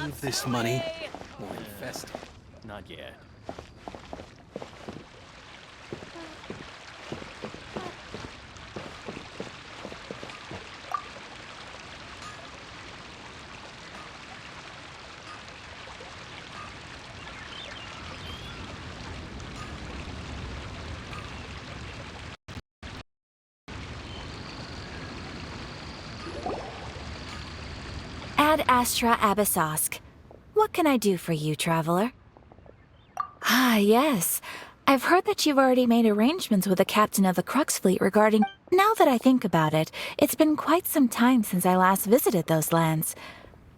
Save this money. We'll invest it. Not yet. Ad Astra Abyssosk. What can I do for you, traveler? Ah, yes. I've heard that you've already made arrangements with the captain of the Crux fleet regarding... Now that I think about it, it's been quite some time since I last visited those lands.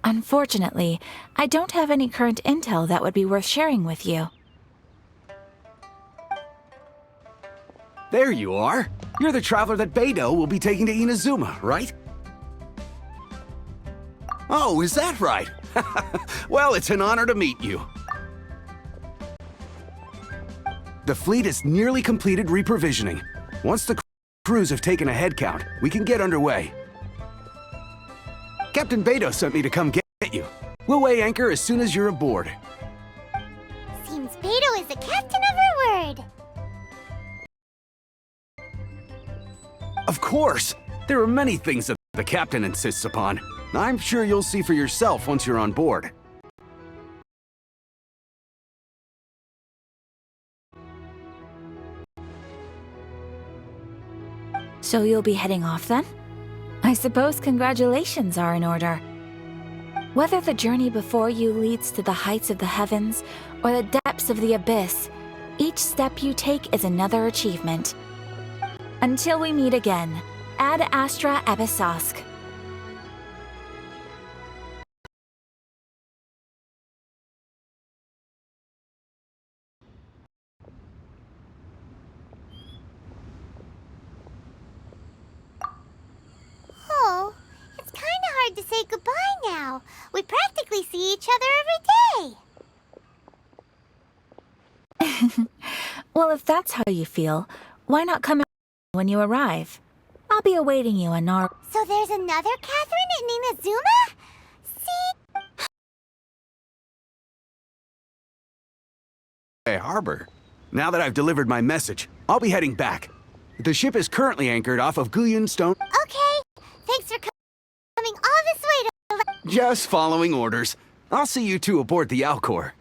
Unfortunately, I don't have any current intel that would be worth sharing with you. There you are. You're the traveler that Beidou will be taking to Inazuma, right? Oh, is that right? Well, it's an honor to meet you. The fleet is nearly completed reprovisioning. Once the crews have taken a head count, we can get underway. Captain Beidou sent me to come get you. We'll weigh anchor as soon as you're aboard. Seems Beidou is the captain of her word. Of course! There are many things that the captain insists upon. I'm sure you'll see for yourself once you're on board. So you'll be heading off then? I suppose congratulations are in order. Whether the journey before you leads to the heights of the heavens or the depths of the abyss, each step you take is another achievement. Until we meet again, Ad Astra Abyssosk. Oh, it's kinda hard to say goodbye now. We practically see each other every day. Well, if that's how you feel, why not come in when you arrive? I'll be awaiting you in Nar... So there's another Catherine in Inazuma? See? Hey, Harbor. Now that I've delivered my message, I'll be heading back. The ship is currently anchored off of Guyun Stone. Okay, thanks for coming all this way to... Just following orders. I'll see you two aboard the Alcor.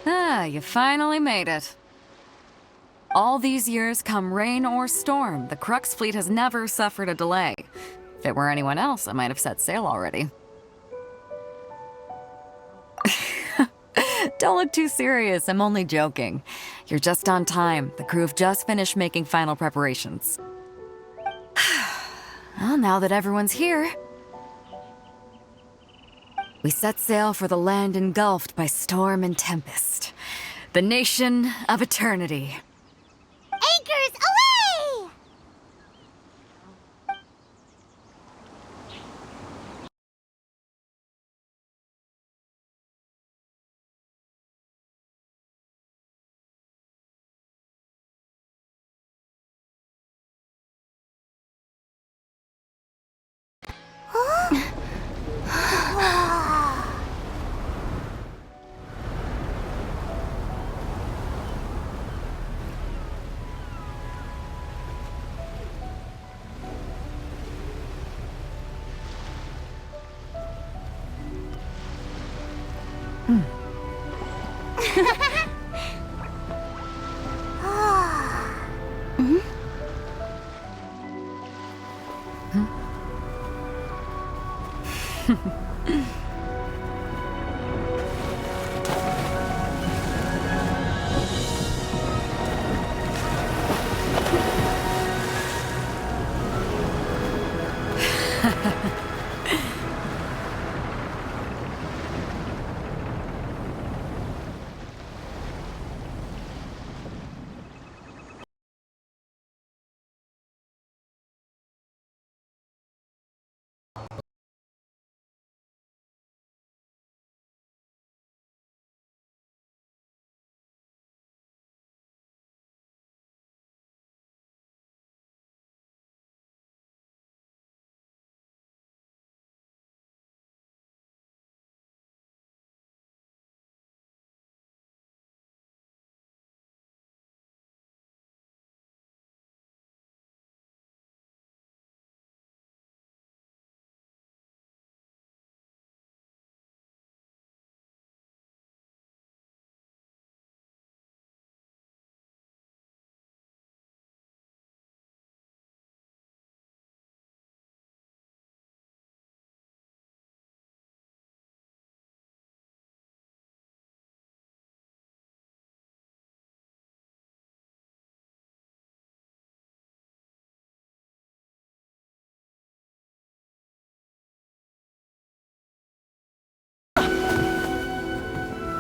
Ah, you finally made it. All these years, come rain or storm, the Crux fleet has never suffered a delay. If it were anyone else, I might have set sail already. Don't look too serious, I'm only joking. You're just on time. The crew have just finished making final preparations. Well, now that everyone's here, we set sail for the land engulfed by storm and tempest. The nation of eternity.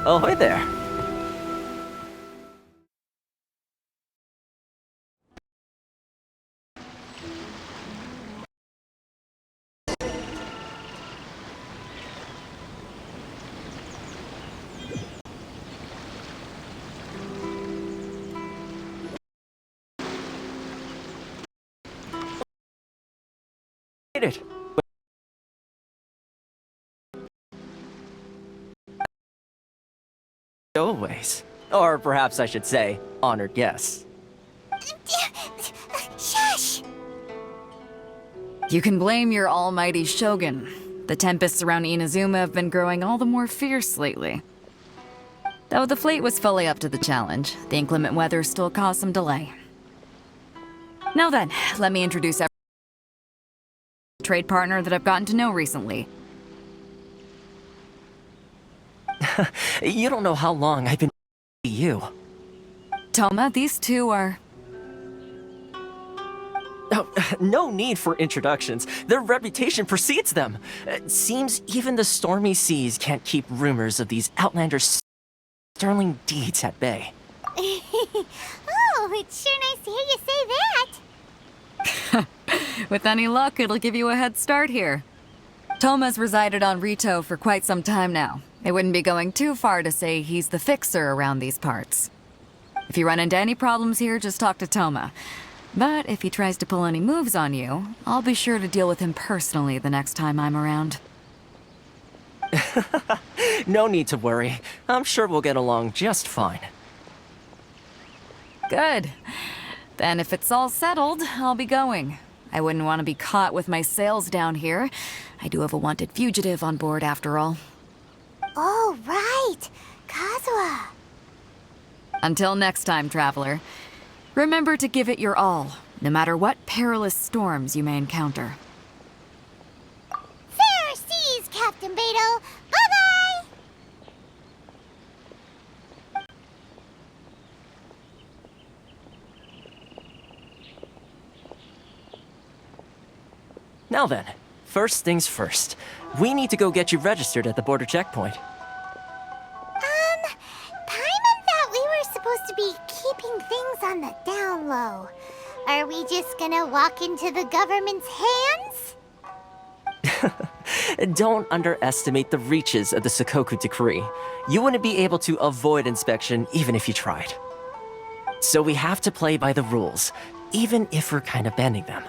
Ahoy there. It. Always. Or perhaps I should say, honored guests. Shush! You can blame your almighty shogun. The tempests around Inazuma have been growing all the more fierce lately. Though the fleet was fully up to the challenge, the inclement weather still caused some delay. Now then, let me introduce a trade partner that I've gotten to know recently. You don't know how long I've been you. Toma, these two are... Oh, no need for introductions. Their reputation precedes them. Seems even the stormy seas can't keep rumors of these outlanders' sterling deeds at bay. Oh, it's sure nice to hear you say that. With any luck, it'll give you a head start here. Toma's resided on Rito for quite some time now. It wouldn't be going too far to say he's the fixer around these parts. If you run into any problems here, just talk to Toma. But if he tries to pull any moves on you, I'll be sure to deal with him personally the next time I'm around. No need to worry. I'm sure we'll get along just fine. Good. Then if it's all settled, I'll be going. I wouldn't want to be caught with my sails down here. I do have a wanted fugitive on board after all. Oh, right. Kazuha. Until next time, traveler. Remember to give it your all, no matter what perilous storms you may encounter. Fair seas, Captain Beto. Bye-bye! Now then, first things first. We need to go get you registered at the border checkpoint. Paimon thought we were supposed to be keeping things on the down low. Are we just gonna walk into the government's hands? Don't underestimate the reaches of the Sakoku Decree. You wouldn't be able to avoid inspection even if you tried. So we have to play by the rules, even if we're kind of bending them.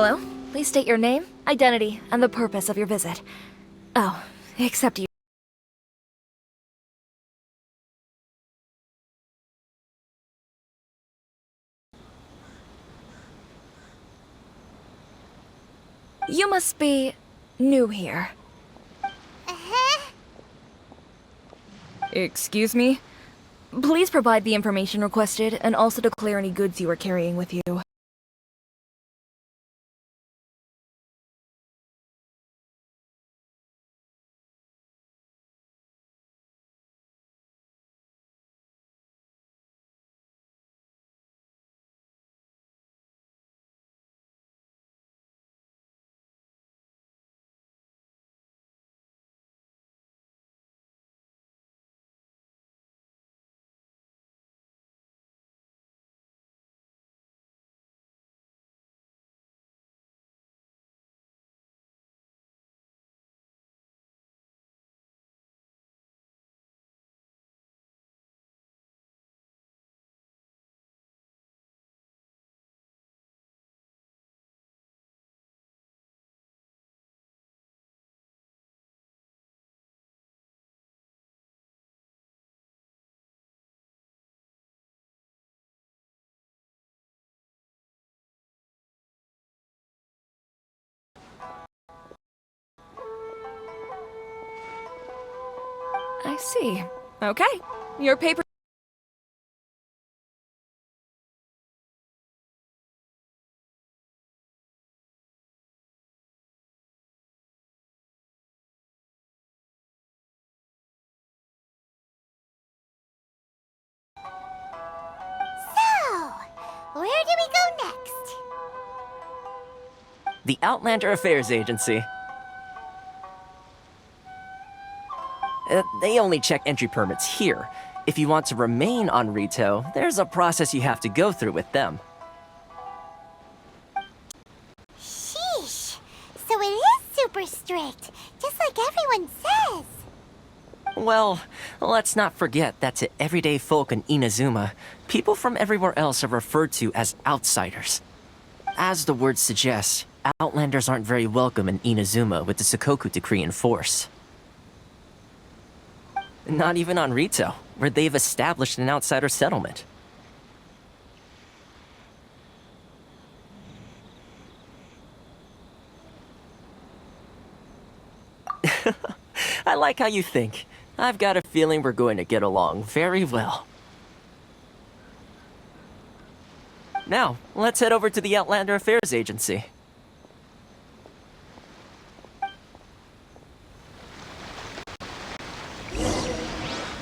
Hello? Please state your name, identity, and the purpose of your visit. Oh, except you. You must be new here. Uh-huh. Excuse me? Please provide the information requested and also declare any goods you are carrying with you. I see. Okay. Your paper... So, where do we go next? The Outlander Affairs Agency. They only check entry permits here. If you want to remain on Rito, there's a process you have to go through with them. Sheesh. So it is super strict, just like everyone says. Well, let's not forget that to everyday folk in Inazuma, people from everywhere else are referred to as outsiders. As the word suggests, Outlanders aren't very welcome in Inazuma with the Sakoku Decree in force. Not even on Rito, where they've established an outsider settlement. I like how you think. I've got a feeling we're going to get along very well. Now, let's head over to the Outlander Affairs Agency.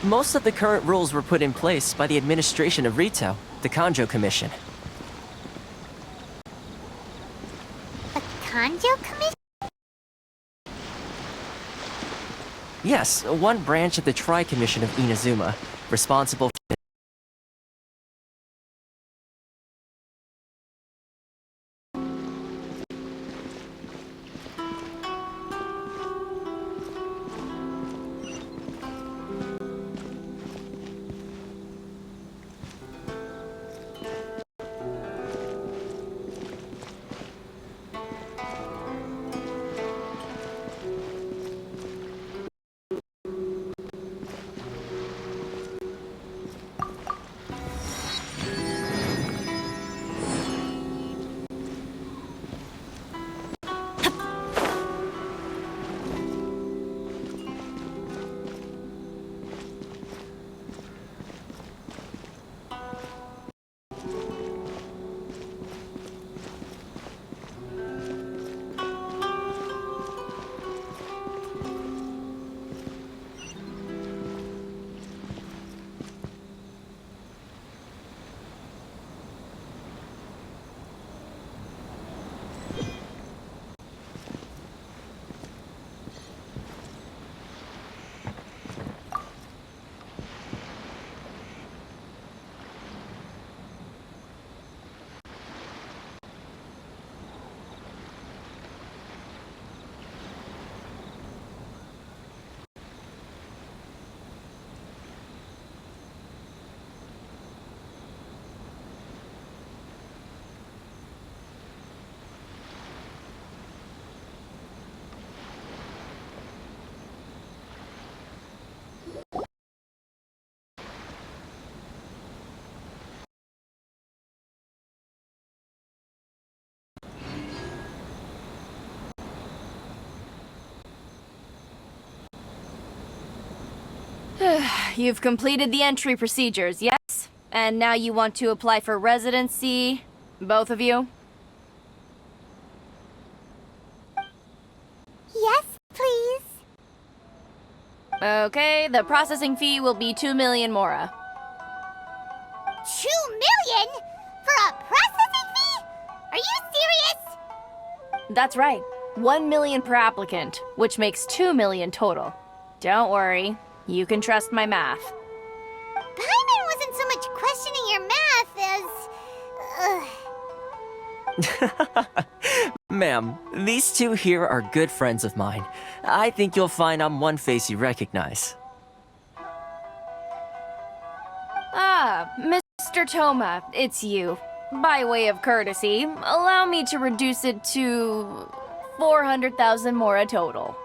Most of the current rules were put in place by the administration of Rito, the Kanjo Commission. The Kanjo Commission? Yes, one branch of the Tri-Commission of Inazuma, responsible for... You've completed the entry procedures, yes? And now you want to apply for residency, both of you? Yes, please. Okay, the processing fee will be 2 million mora. 2 million? For a processing fee? Are you serious? That's right. 1 million per applicant, which makes 2 million total. Don't worry, you can trust my math. Paimon wasn't so much questioning your math as... Ma'am, these two here are good friends of mine. I think you'll find I'm one face you recognize. Ah, Mr. Toma, it's you. By way of courtesy, allow me to reduce it to 400,000 mora total.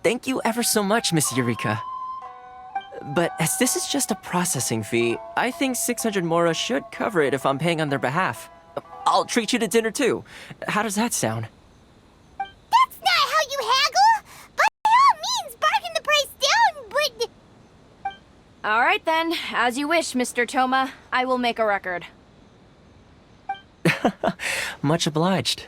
Thank you ever so much, Miss Eureka. But as this is just a processing fee, I think 600 mora should cover it if I'm paying on their behalf. I'll treat you to dinner too. How does that sound? That's not how you haggle! By all means, bargain the price down, but... Alright then, as you wish, Mr. Toma. I will make a record. Much obliged.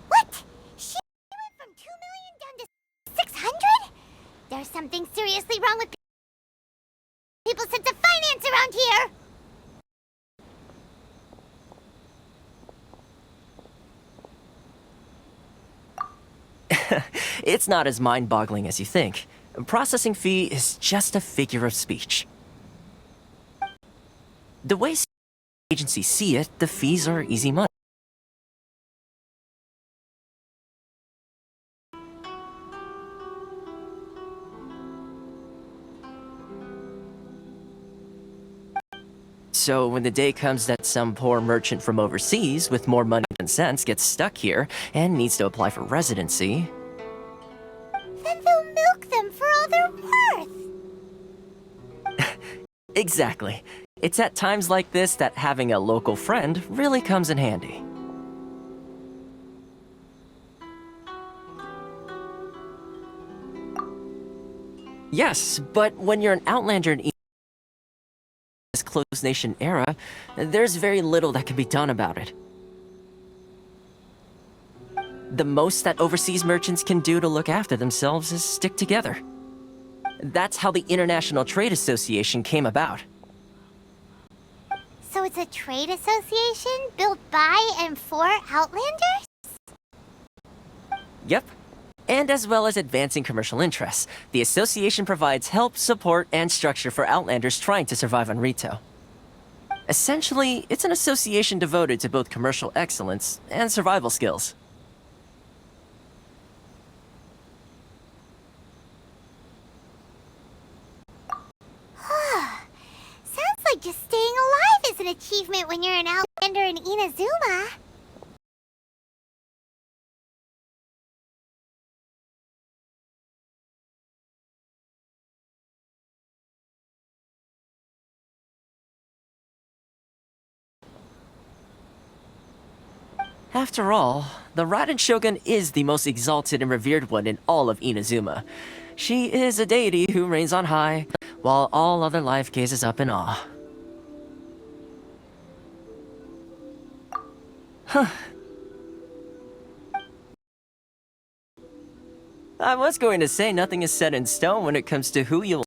What? She went from 2 million down to 600? There's something seriously wrong with people's sense of finance around here! It's not as mind-boggling as you think. Processing fee is just a figure of speech. The way agencies see it, the fees are easy money. So when the day comes that some poor merchant from overseas with more money than sense gets stuck here and needs to apply for residency... Then they'll milk them for all they're worth! Exactly. It's at times like this that having a local friend really comes in handy. Yes, but when you're an Outlander in this closed nation era, there's very little that can be done about it. The most that overseas merchants can do to look after themselves is stick together. That's how the International Trade Association came about. So it's a trade association built by and for Outlanders? Yep. And as well as advancing commercial interests, the association provides help, support, and structure for Outlanders trying to survive on Rito. Essentially, it's an association devoted to both commercial excellence and survival skills. Sounds like just staying alive is an achievement when you're an Outlander in Inazuma. After all, the Raiden Shogun is the most exalted and revered one in all of Inazuma. She is a deity who reigns on high, while all other life gazes up in awe. Huh. I was going to say nothing is set in stone when it comes to who you'll...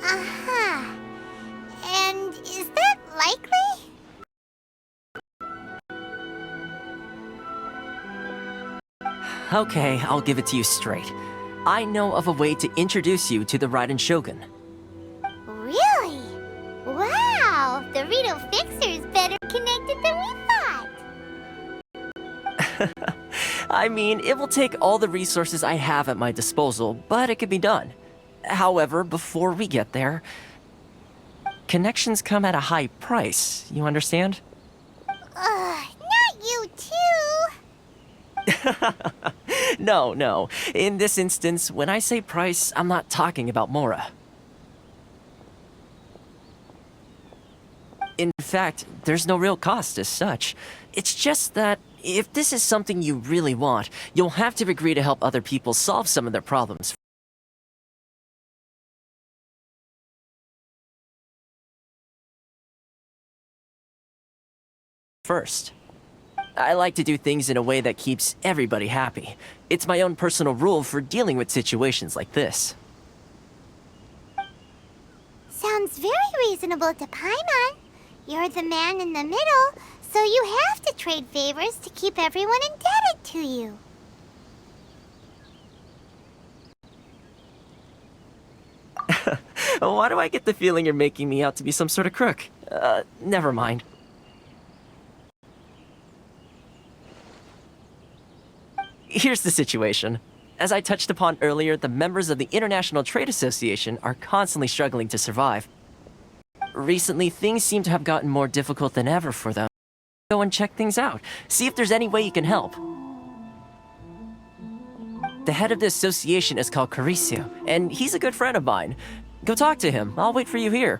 Aha. And is that likely? Okay, I'll give it to you straight. I know of a way to introduce you to the Raiden Shogun. Really? Wow, the Rito Fixer's better connected than we thought. I mean, it will take all the resources I have at my disposal, but it can be done. However, before we get there, connections come at a high price, you understand? Not you too. No. In this instance, when I say price, I'm not talking about Mora. In fact, there's no real cost as such. It's just that if this is something you really want, you'll have to agree to help other people solve some of their problems first. I like to do things in a way that keeps everybody happy. It's my own personal rule for dealing with situations like this. Sounds very reasonable to Paimon. You're the man in the middle, so you have to trade favors to keep everyone indebted to you. Why do I get the feeling you're making me out to be some sort of crook? Never mind. Here's the situation. As I touched upon earlier, the members of the International Trade Association are constantly struggling to survive. Recently, things seem to have gotten more difficult than ever for them. Go and check things out. See if there's any way you can help. The head of the association is called Caricio, and he's a good friend of mine. Go talk to him. I'll wait for you here.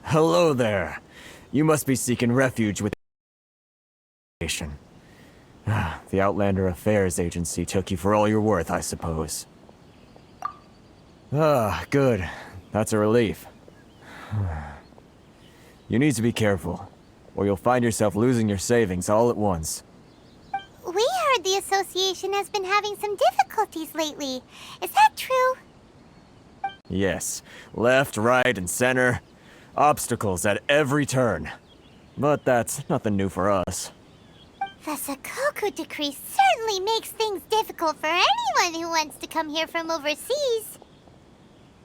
Hello there. You must be seeking refuge with the association. The Outlander Affairs Agency took you for all you're worth, I suppose. Good. That's a relief. You need to be careful, or you'll find yourself losing your savings all at once. We heard the association has been having some difficulties lately. Is that true? Yes. Left, right, and center. Obstacles at every turn. But that's nothing new for us. The Sakoku decree certainly makes things difficult for anyone who wants to come here from overseas.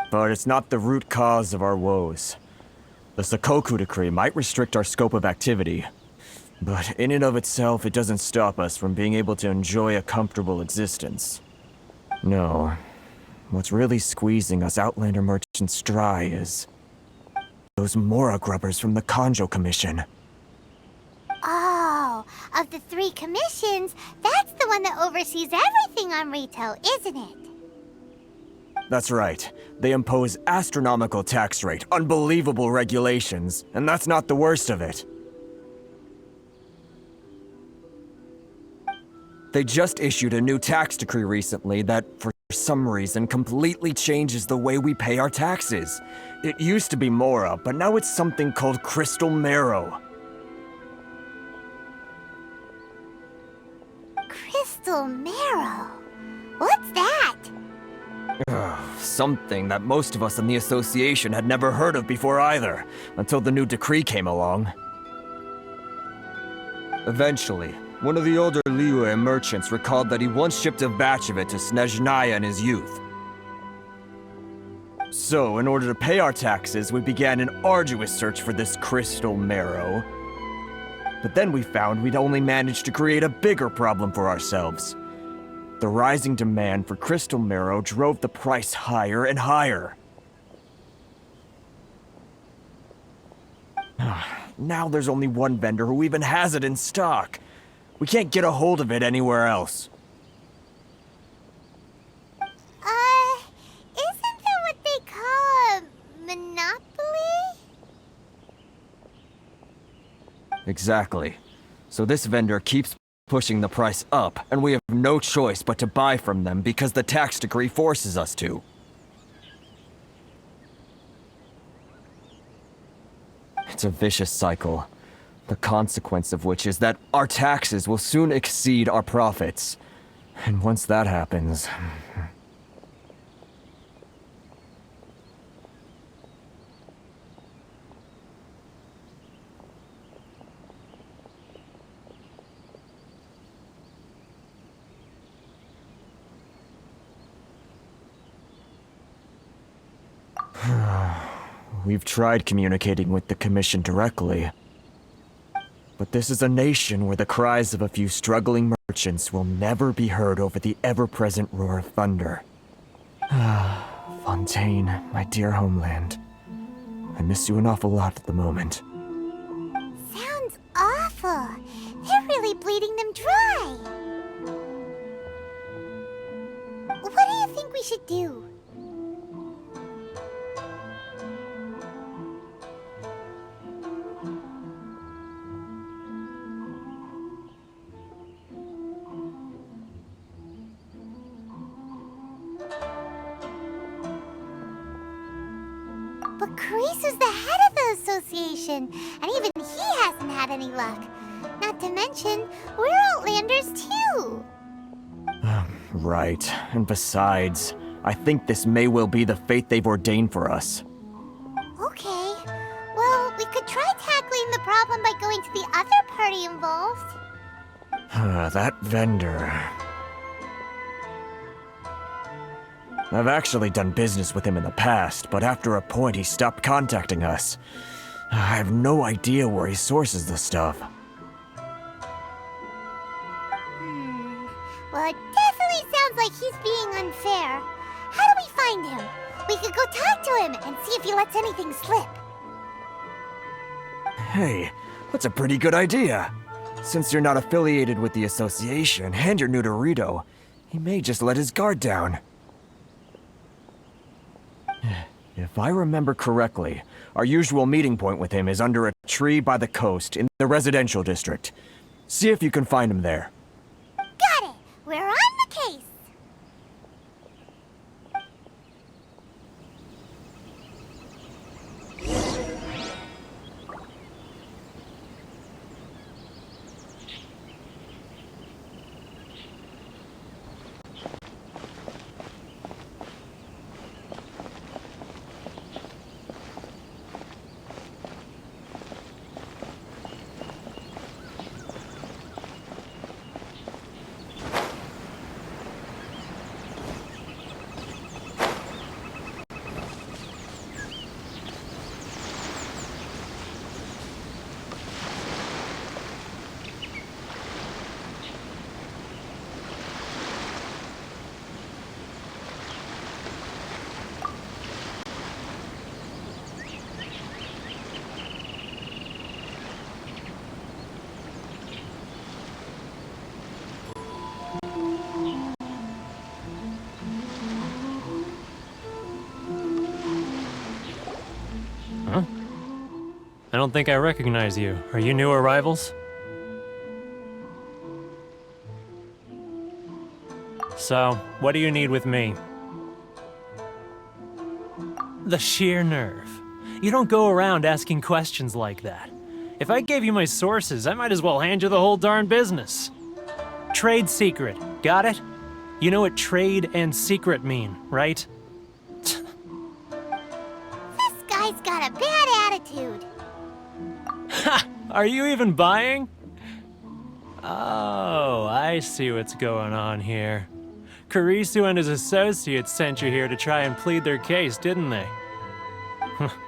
But it's not the root cause of our woes. The Sakoku decree might restrict our scope of activity, but in and of itself, it doesn't stop us from being able to enjoy a comfortable existence. No. What's really squeezing us Outlander merchants dry is those Mora grubbers from the Kanjo Commission. Oh, of the 3 commissions, that's the one that oversees everything on Rito, isn't it? That's right. They impose astronomical tax rate, unbelievable regulations, and that's not the worst of it. They just issued a new tax decree recently that, for some reason, completely changes the way we pay our taxes. It used to be Mora, but now it's something called Crystal Marrow. Crystal Marrow? What's that? something that most of us in the association had never heard of before either, until the new decree came along. Eventually, one of the older Liyue merchants recalled that he once shipped a batch of it to Snezhnaya in his youth. So, in order to pay our taxes, we began an arduous search for this crystal marrow. But then we found we'd only managed to create a bigger problem for ourselves. The rising demand for crystal marrow drove the price higher and higher. Now there's only one vendor who even has it in stock. We can't get a hold of it anywhere else. Isn't that what they call a monopoly? Exactly. So this vendor keeps pushing the price up, and we have no choice but to buy from them because the tax decree forces us to. It's a vicious cycle, the consequence of which is that our taxes will soon exceed our profits. And once that happens... We've tried communicating with the Commission directly. But this is a nation where the cries of a few struggling merchants will never be heard over the ever-present roar of thunder. Fontaine, my dear homeland. I miss you an awful lot at the moment. Sounds awful. They're really bleeding them dry. What do you think we should do? But Carisu's the head of the association, and even he hasn't had any luck. Not to mention, we're Outlanders too. Right. And besides, I think this may well be the fate they've ordained for us. Okay. Well, we could try tackling the problem by going to the other party involved. That vendor... I've actually done business with him in the past, but after a point he stopped contacting us. I have no idea where he sources the stuff. Well, it definitely sounds like he's being unfair. How do we find him? We could go talk to him and see if he lets anything slip. Hey, that's a pretty good idea. Since you're not affiliated with the association and you're new to Rito, he may just let his guard down. If I remember correctly, our usual meeting point with him is under a tree by the coast in the residential district. See if you can find him there. Got it! We're on the case! I don't think I recognize you. Are you new arrivals? So, what do you need with me? The sheer nerve. You don't go around asking questions like that. If I gave you my sources, I might as well hand you the whole darn business. Trade secret, got it? You know what trade and secret mean, right? Are you even buying? Oh, I see what's going on here. Kurisu and his associates sent you here to try and plead their case, didn't they?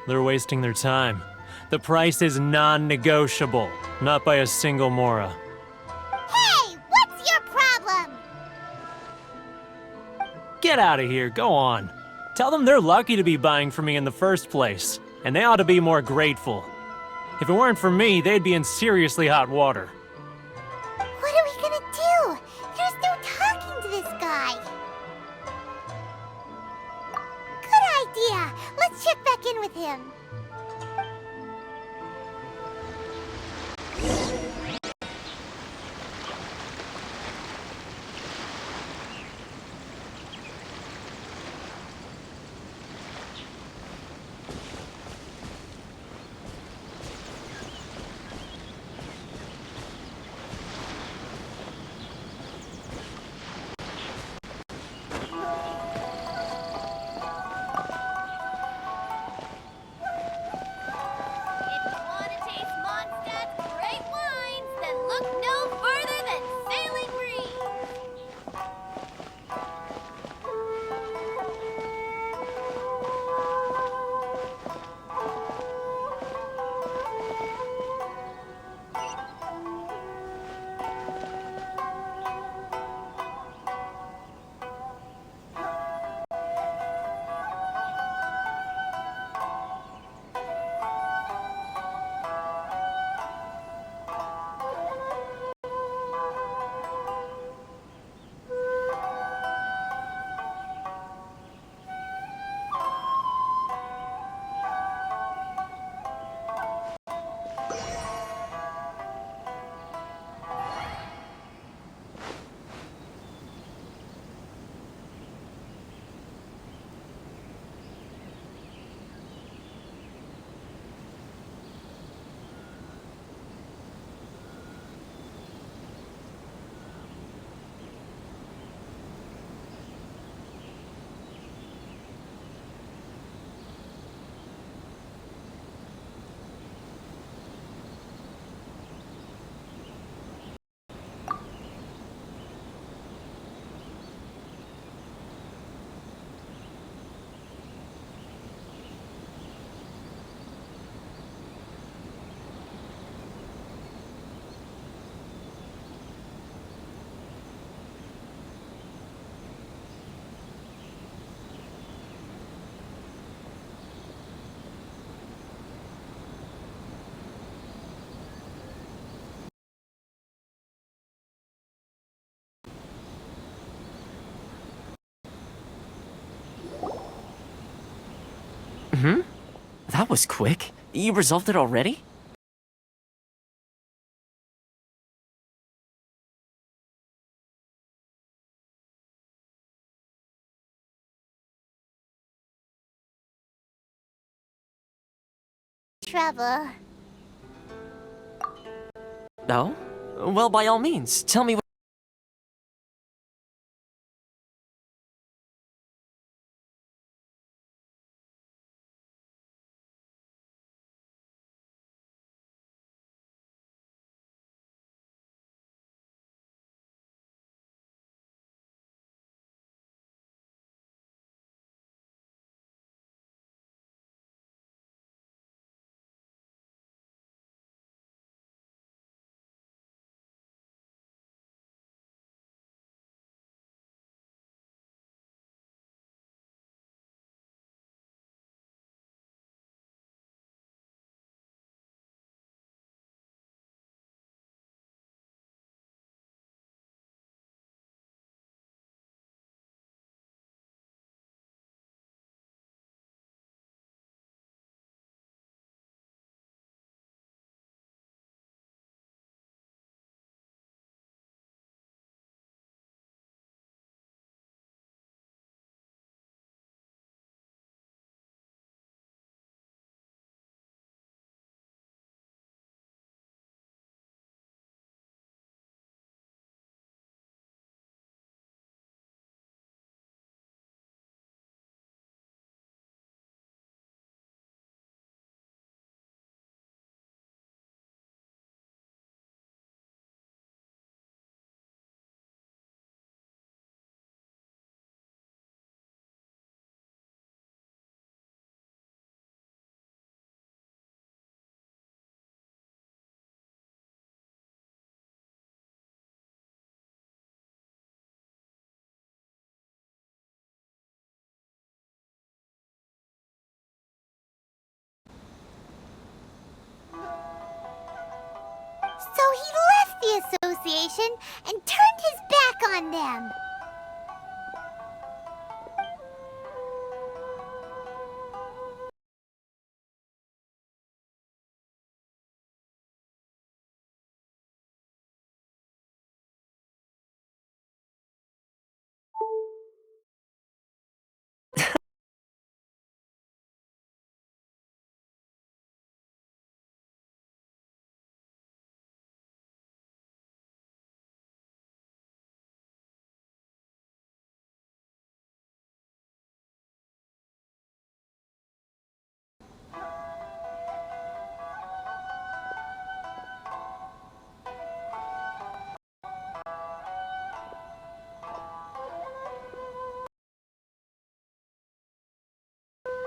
They're wasting their time. The price is non-negotiable, not by a single mora. Hey, what's your problem? Get out of here, go on. Tell them they're lucky to be buying from me in the first place, and they ought to be more grateful. If it weren't for me, they'd be in seriously hot water. What are we gonna do? There's no talking to this guy. Good idea. Let's check back in with him. If you want to taste Mondstadt's great wines, then look no further than Sailing Green. That was quick. You resolved it already? Trouble. No? Well, by all means, tell me what. mission and turned his back on them.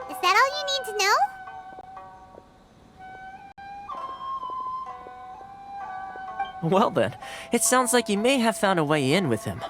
Is that all you need to know? Well then, it sounds like you may have found a way in with him.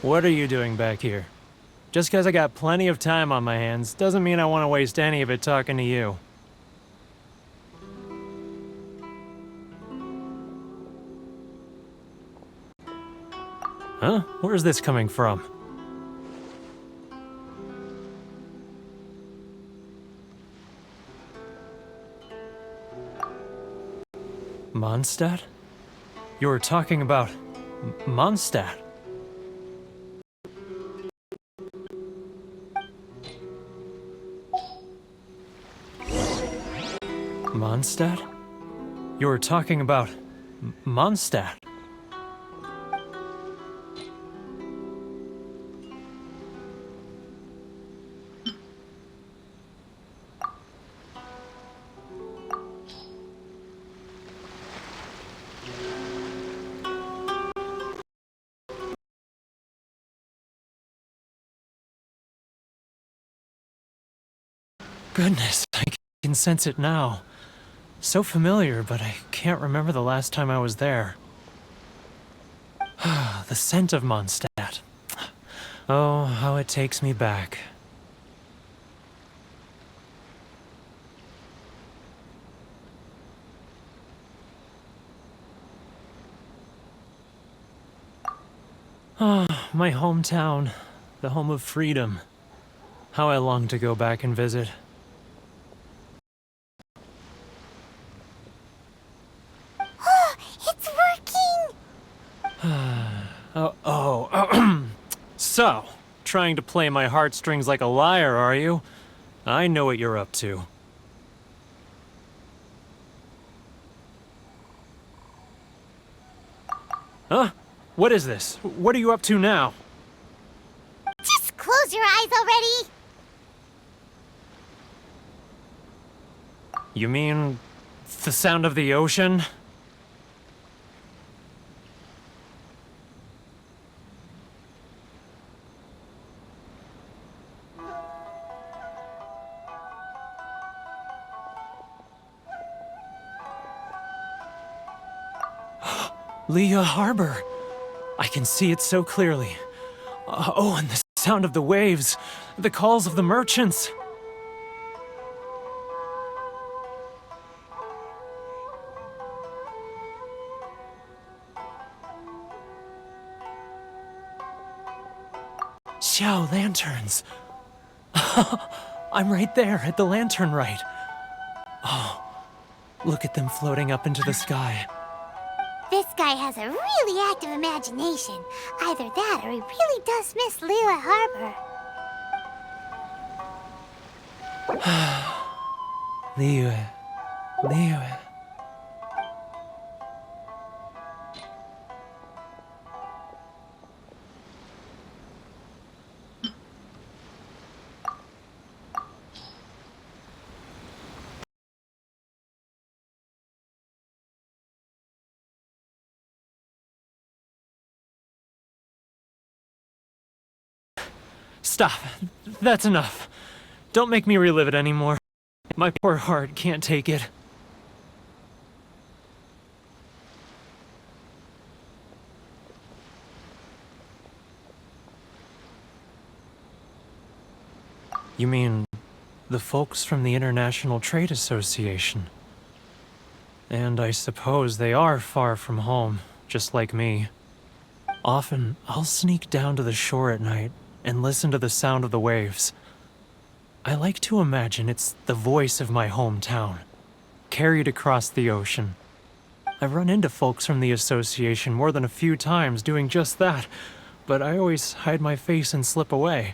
What are you doing back here? Just because I got plenty of time on my hands doesn't mean I want to waste any of it talking to you. Huh? Where's this coming from? Mondstadt? You were talking about Mondstadt. Mondstadt? You were talking about Mondstadt. Goodness, I can sense it now. So familiar, but I can't remember the last time I was there. The scent of Mondstadt. Oh, how it takes me back. Ah, my hometown, the home of freedom. How I long to go back and visit. It's working! So, trying to play my heartstrings like a liar, are you? I know what you're up to. Huh? What is this? What are you up to now? Just close your eyes already! You mean the sound of the ocean? Leah Harbor. I can see it so clearly. Oh, and the sound of the waves. The calls of the merchants. Xiao lanterns. I'm right there at the lantern right. Oh, look at them floating up into the sky. This guy has a really active imagination. Either that or he really does miss Liyue Harbor. Liyue. Stop. That's enough. Don't make me relive it anymore. My poor heart can't take it. You mean the folks from the International Trade Association? And I suppose they are far from home, just like me. Often, I'll sneak down to the shore at night and listen to the sound of the waves. I like to imagine it's the voice of my hometown, carried across the ocean. I've run into folks from the association more than a few times doing just that, but I always hide my face and slip away.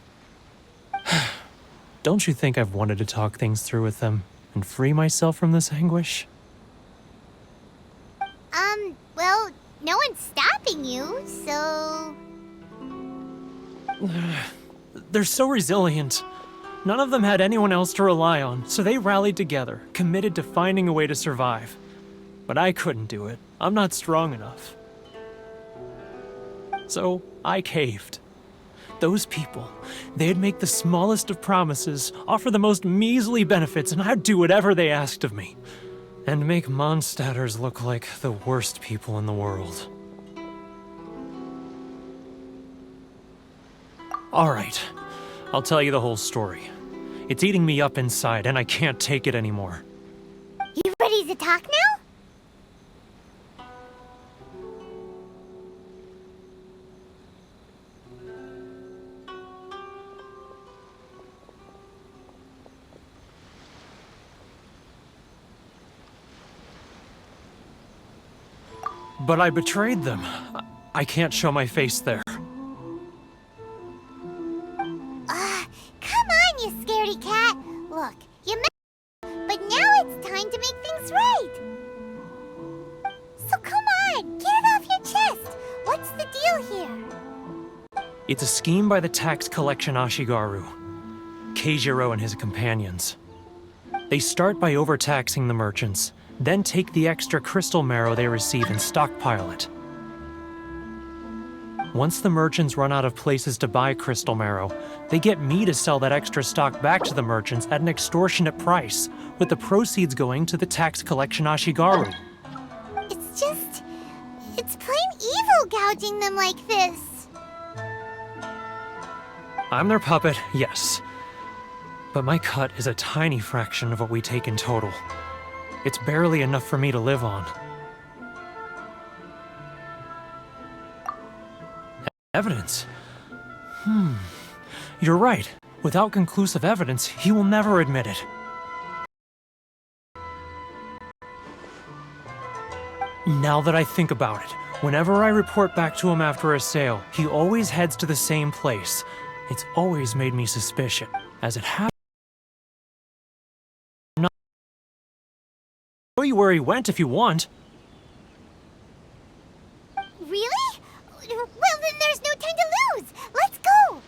Don't you think I've wanted to talk things through with them and free myself from this anguish? Well, no one's stopping you, so... They're so resilient. None of them had anyone else to rely on, so they rallied together, committed to finding a way to survive. But I couldn't do it. I'm not strong enough. So I caved. Those people, they'd make the smallest of promises, offer the most measly benefits, and I'd do whatever they asked of me. And make Mondstadters look like the worst people in the world. Alright, I'll tell you the whole story. It's eating me up inside, and I can't take it anymore. You ready to talk now? But I betrayed them. I can't show my face there. Come on, you scaredy cat. Look, you but now it's time to make things right. So come on, get it off your chest. What's the deal here? It's a scheme by the tax collection Ashigaru, Keijiro and his companions. They start by overtaxing the merchants, then take the extra crystal marrow they receive and stockpile it. Once the merchants run out of places to buy crystal marrow, they get me to sell that extra stock back to the merchants at an extortionate price, with the proceeds going to the tax collection Ashigaru. It's plain evil gouging them like this. I'm their puppet, yes. But my cut is a tiny fraction of what we take in total. It's barely enough for me to live on. Evidence? You're right. Without conclusive evidence, he will never admit it. Now that I think about it, whenever I report back to him after a sale, he always heads to the same place. It's always made me suspicious, as it happens. I'll show you where he went if you want. Really? Well, then there's no time to lose. Let's go.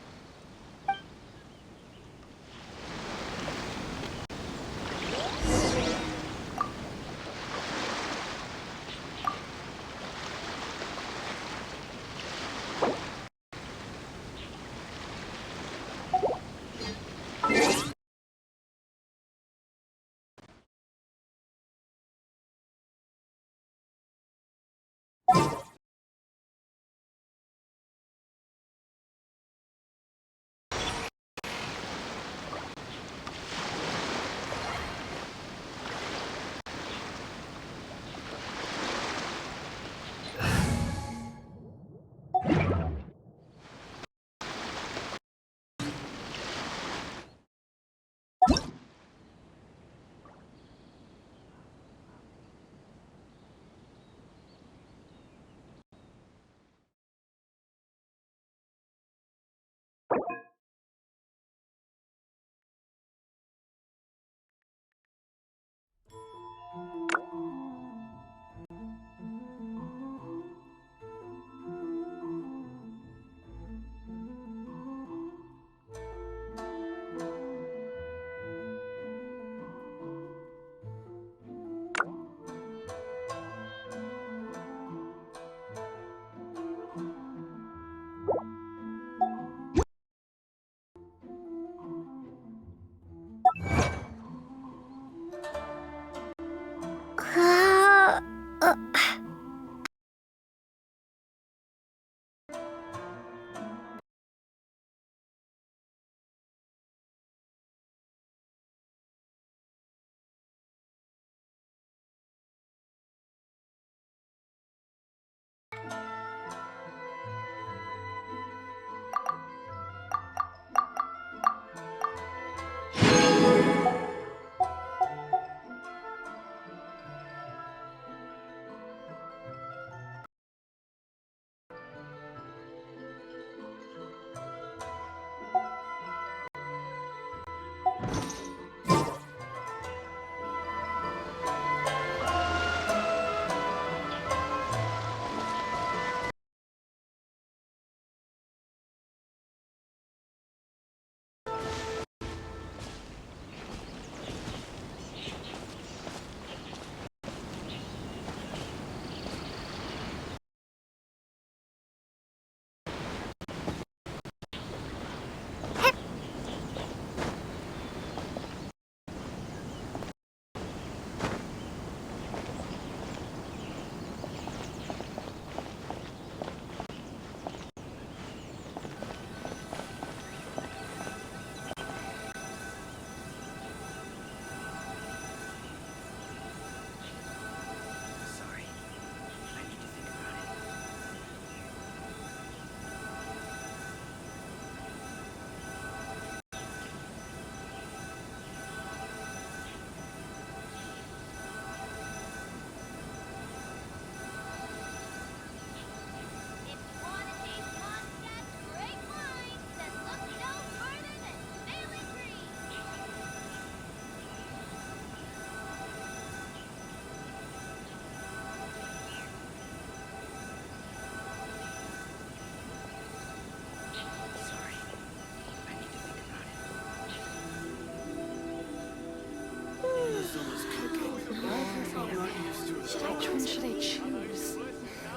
Which one should I choose?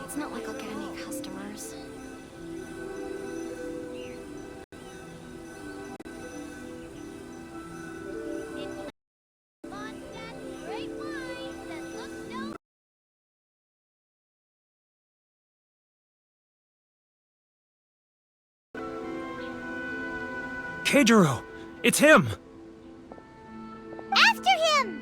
It's not like I'll get any customers. Keijiro! It's him! After him!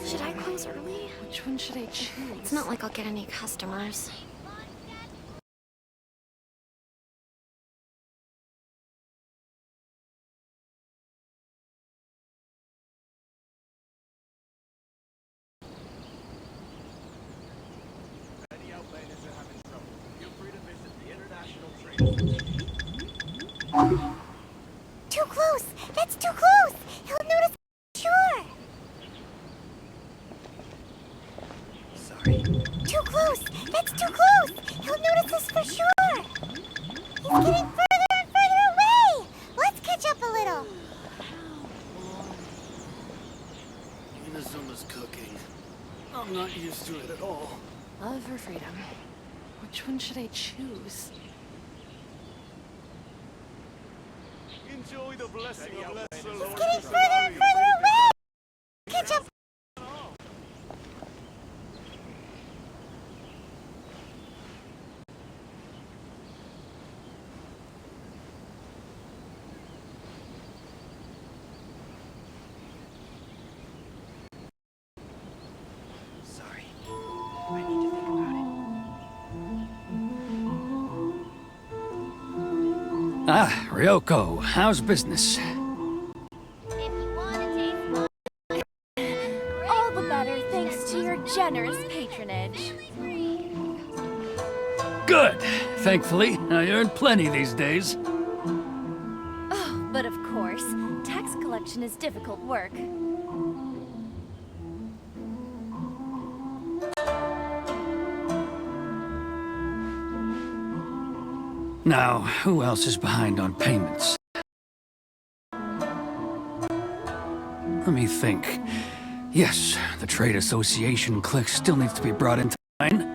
Should I close early? Which one should I choose? It's not like I'll get any customers. Any outlanders are having trouble. Feel free to visit the International Trade. Too close! That's too close! He'll notice for sure! Sorry. Too close! That's too close! He'll notice us for sure! He's getting further and further away! Let's catch up a little! Inazuma's cooking. I'm not used to it at all. Love or freedom? Which one should I choose? Enjoy the blessing of Lesser He's Lord. getting further and further away! Catch up! Sorry. I need to think about it. Ah, Ryoko, how's business? All the better thanks to your generous patronage. Good. Thankfully, I earn plenty these days. Oh, but of course, tax collection is difficult work. Now, who else is behind on payments? Let me think. Yes, the trade association clique still needs to be brought into line.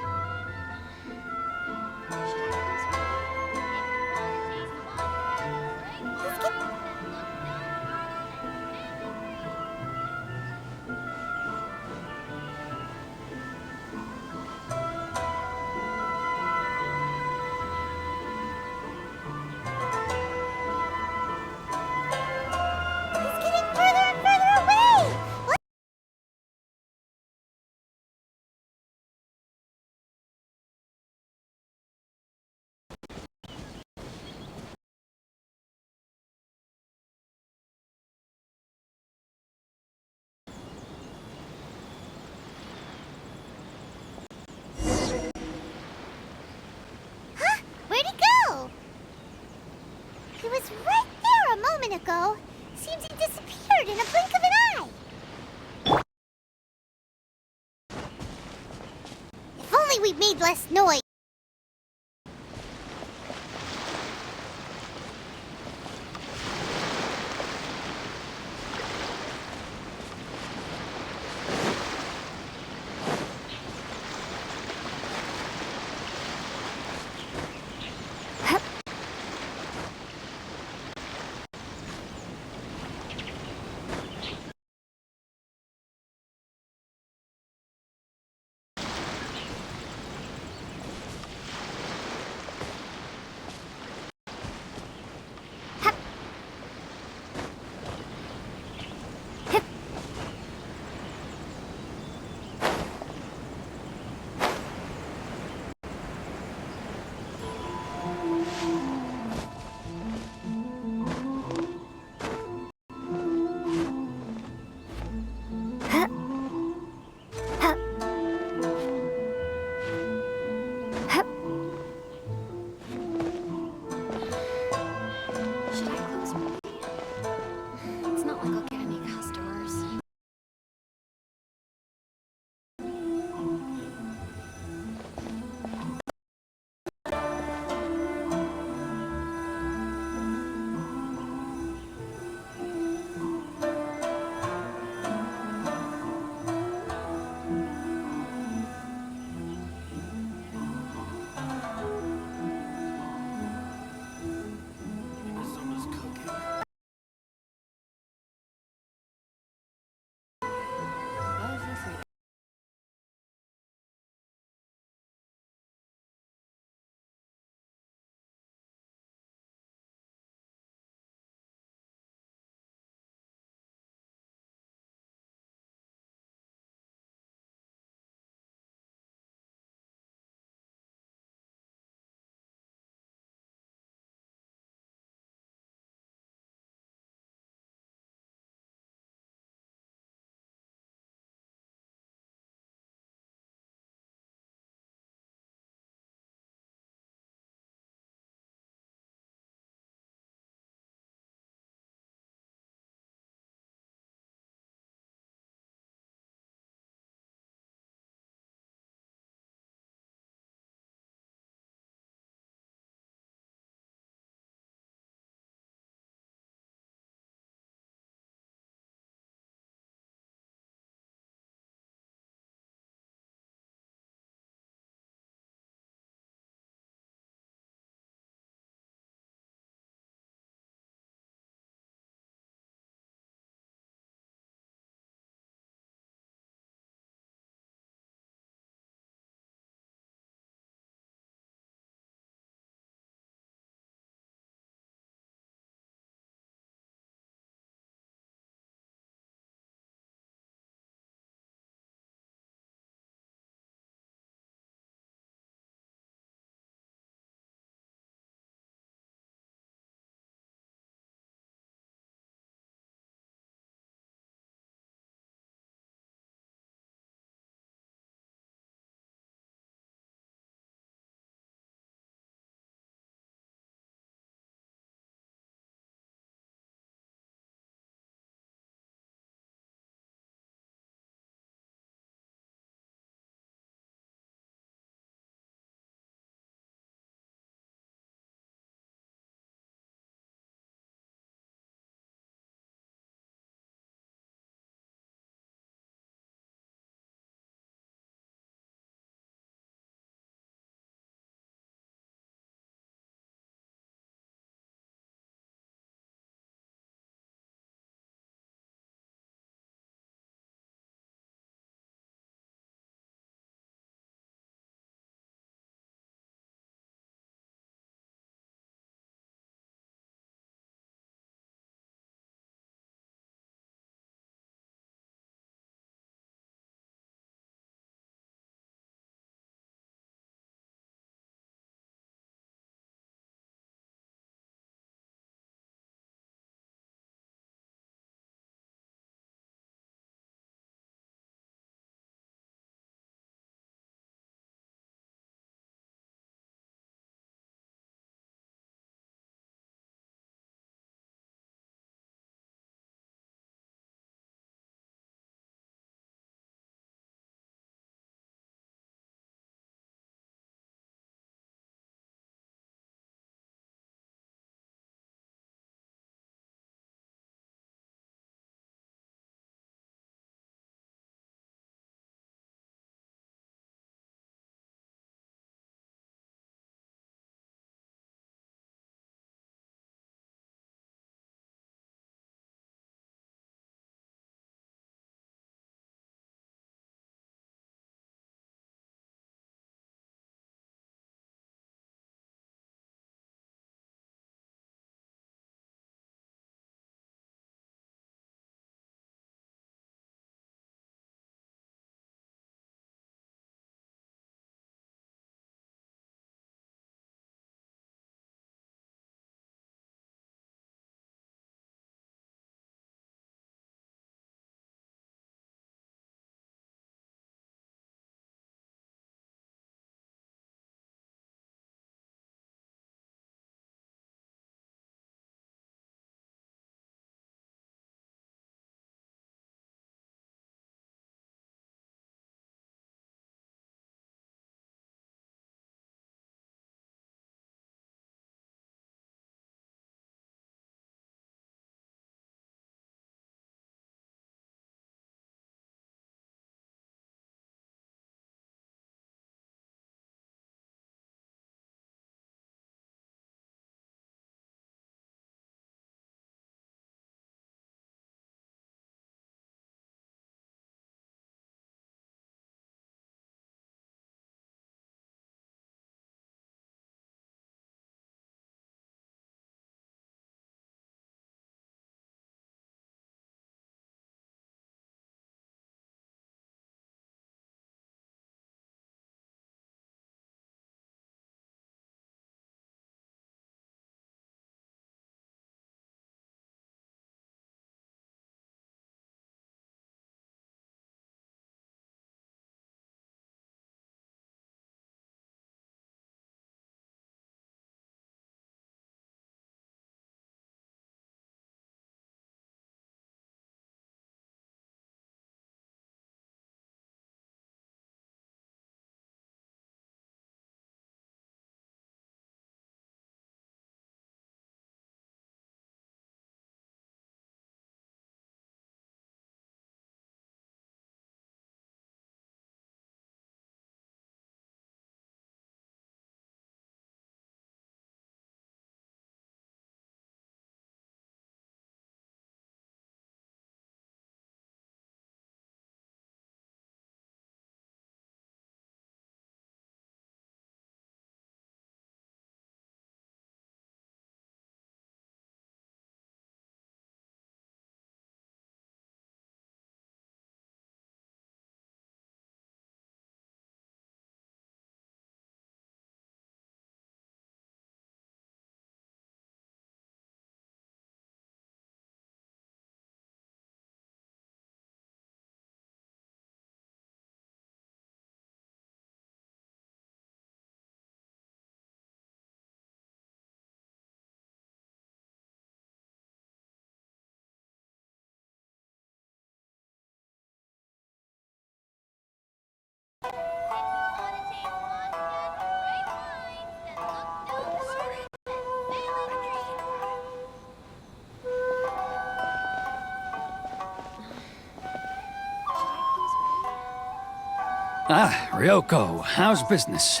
Ah, Ryoko, how's business?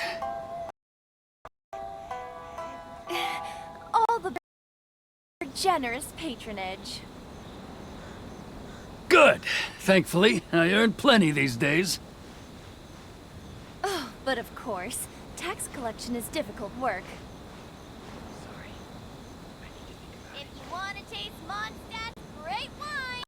All the generous patronage. Good. Thankfully, I earn plenty these days. Oh, but of course, tax collection is difficult work. If you want to taste Mondstadt's great wine...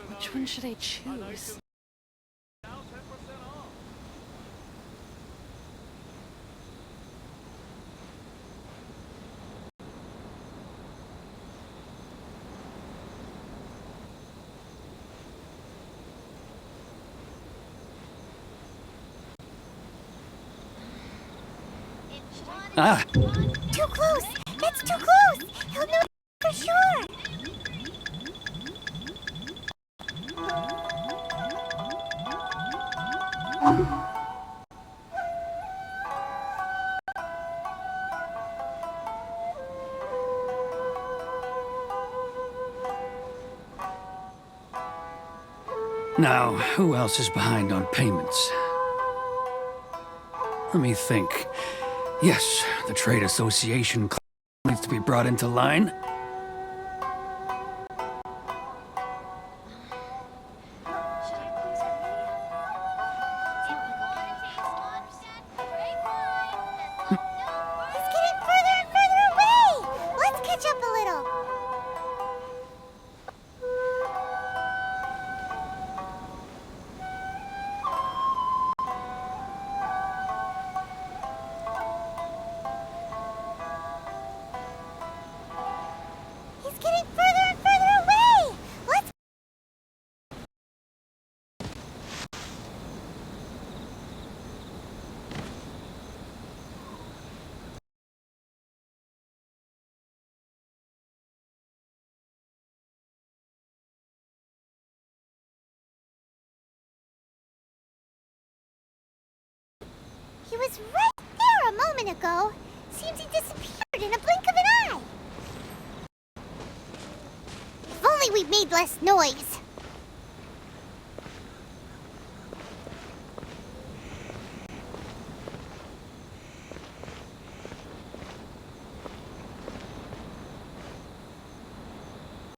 Which one should I choose? Ah, Too close! It's too close! He'll know for sure! now, who else is behind on payments? Let me think. Yes, the Trade Association needs to be brought into line. He's getting further and further away! Let's catch up a little. He's getting further and further away! Let's... He was right there a moment ago. Seems he disappeared in a blink of an eye. If only we'd made less noise.